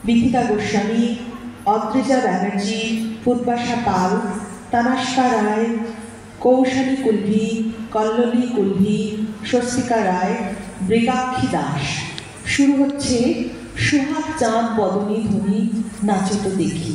বিথিকা গোস্বামী, অদ্রিজা ব্যানার্জি, পূর্বাশা পাল, তানাস্কা রায়, কৌশালী কুলভি, কল্লোলী কুলভি, স্বস্তিকা রায়, মৃগাক্ষী দাস। শুরু হচ্ছে সোহাগ চাঁদ বদনী ধ্বনি নাচো তো দেখি।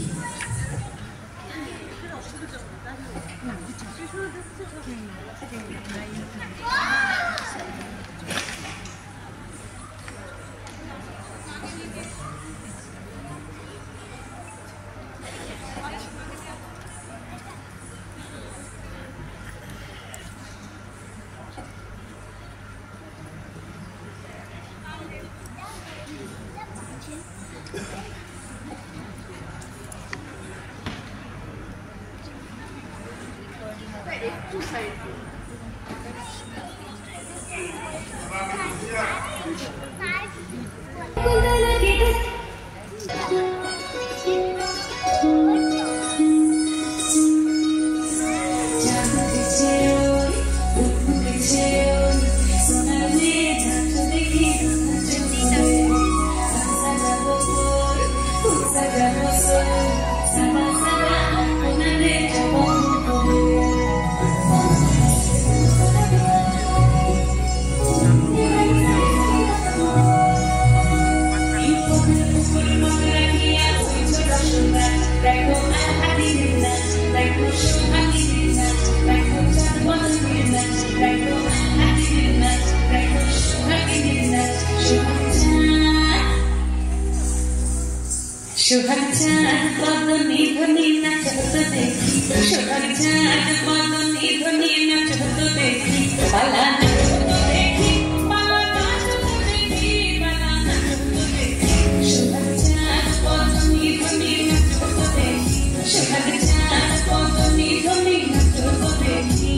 সোহাগ চাঁদ বদনী ধ্বনি নাচো তো দেখি, সোহাগ চাঁদ বদনী ধ্বনি নাচো তো দেখি, পালা নাচো তো দেখি, পালা নাচো তো দেখি, পালা নাচো তো দেখি। সোহাগ চাঁদ বদনী ধ্বনি নাচো তো দেখি, সোহাগ চাঁদ বদনী ধ্বনি নাচো তো দেখি।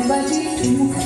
Bye.